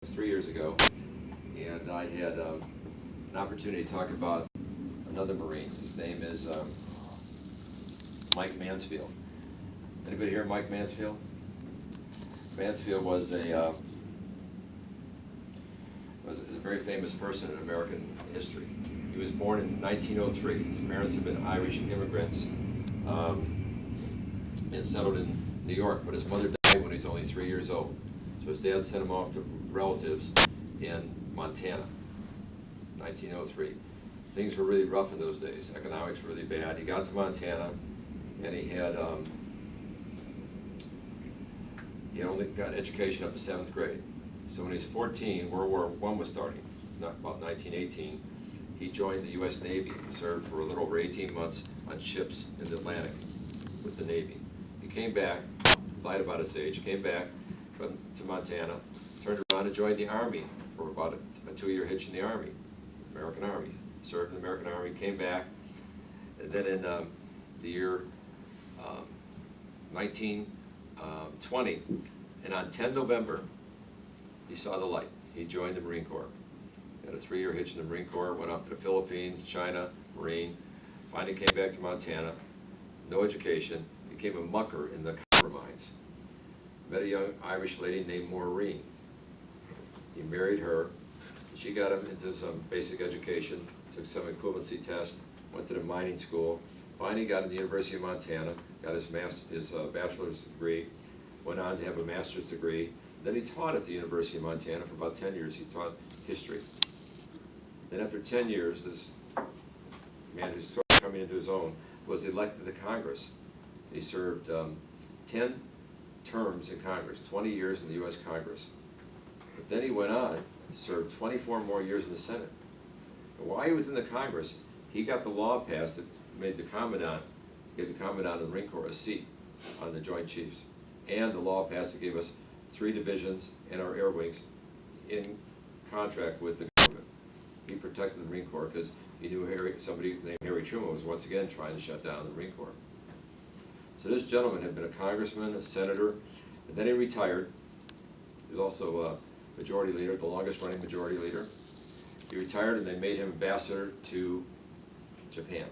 3 years ago, and I had an opportunity to talk about another Marine. His name is Mike Mansefield. Anybody hear of Mike Mansefield? Mansfield was a very famous person in American history. He was born in 1903. His parents had been Irish immigrants and settled in New York, but his mother died when he was only 3 years old. So his dad sent him off to relatives in Montana, 1903. Things were really rough in those days. Economics were really bad. He got to Montana, and he had only got education up to 7th grade. So when he was 14, World War I was starting, about 1918. He joined the U.S. Navy and served for a little over 18 months on ships in the Atlantic with the Navy. He came back, lied about his age, came back to Montana, turned around and joined the Army for about a 2-year hitch in the Army, American Army. Served in the American Army, came back, and then in the year 1920, and on 10 November, he saw the light. He joined the Marine Corps. He had a 3-year hitch in the Marine Corps, went off to the Philippines, China, Marine, finally came back to Montana, no education, became a mucker in the copper mines. Met a young Irish lady named Maureen. He married her. She got him into some basic education, took some equivalency test, went to the mining school, finally got into the University of Montana, got his bachelor's degree, went on to have a master's degree. Then he taught at the University of Montana for about 10 years. He taught history. Then after 10 years, this man who's sort of coming into his own was elected to Congress. He served 10 terms in Congress, 20 years in the U.S. Congress. But then he went on to serve 24 more years in the Senate. And while he was in the Congress, he got the law passed that made the Commandant, gave the Commandant of the Marine Corps a seat on the Joint Chiefs. And the law passed that gave us 3 divisions and our air wings in contract with the government. He protected the Marine Corps because he knew somebody named Harry Truman was once again trying to shut down the Marine Corps. So this gentleman had been a congressman, a senator, and then he retired. He was also a majority leader, the longest running majority leader. He retired and they made him ambassador to Japan.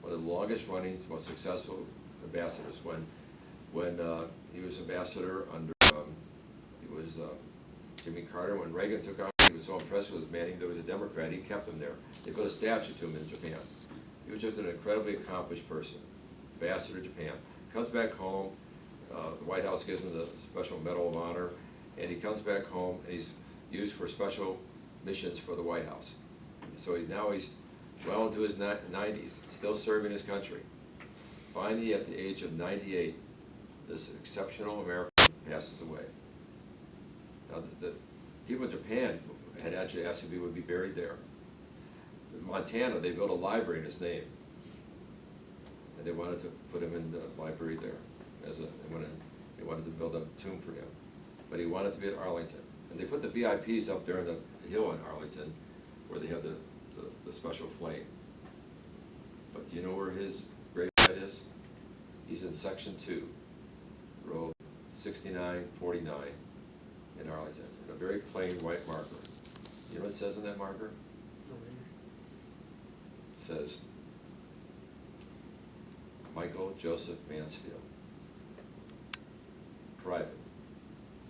One of the longest running, most successful ambassadors. When he was ambassador under Jimmy Carter, when Reagan took on, he was so impressed with his man, there was a Democrat, he kept him there. They put a statue to him in Japan. He was just an incredibly accomplished person. Ambassador to Japan. Comes back home, the White House gives him the Special Medal of Honor, and he comes back home and he's used for special missions for the White House. So he's well into his 90s, still serving his country. Finally, at the age of 98, this exceptional American passes away. Now, the people in Japan had actually asked if he would be buried there. In Montana, they built a library in his name. And they wanted to put him in the library there. They wanted to build a tomb for him. But he wanted to be at Arlington. And they put the VIPs up there on the hill in Arlington where they have the special flame. But do you know where his gravesite is? He's in section 2, row 6949 in Arlington, in a very plain white marker. You know what it says on that marker? It says, Michael Joseph Mansfield, Private,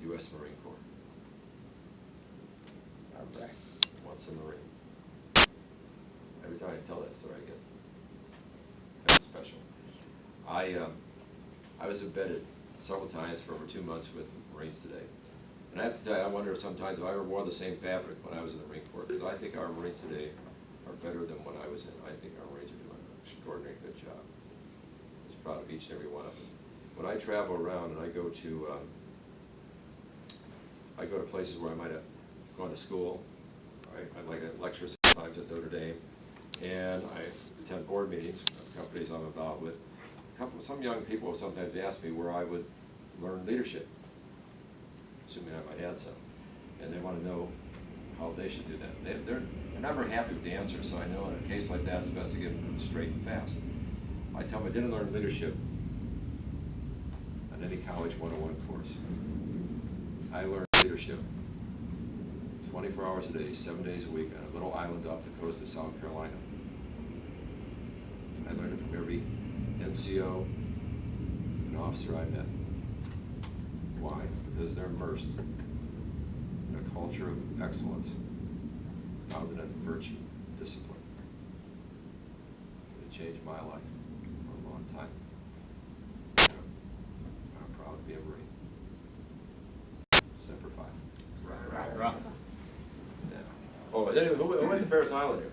U.S. Marine Corps. All right. Once a Marine. Every time I tell that story, I get kind of special. I was embedded several times for over 2 months with Marines today. And I have to tell you, I wonder sometimes if I ever wore the same fabric when I was in the Marine Corps, because I think our Marines today are better than when I was in. I think our Marines are doing an extraordinary good job. I'm proud of each and every one of them. When I travel around and I go to places where I might have gone to school, I like lectures sometimes at Notre Dame, and I attend board meetings of companies I'm involved with. Some young people sometimes ask me where I would learn leadership, assuming I might have some, and they want to know how they should do that. They're never happy with the answer, so I know in a case like that, it's best to give them straight and fast. I tell them I didn't learn leadership on any college 101 course. I learned leadership 24 hours a day, 7 days a week, on a little island off the coast of South Carolina. I learned it from every NCO and officer I met. Why? Because they're immersed in a culture of excellence, founded on virtue, discipline. It changed my life for a long time. I'm proud to be a Marine. Semper Fi. Right. Yeah. Oh, is anyone, who went to Paris Island here?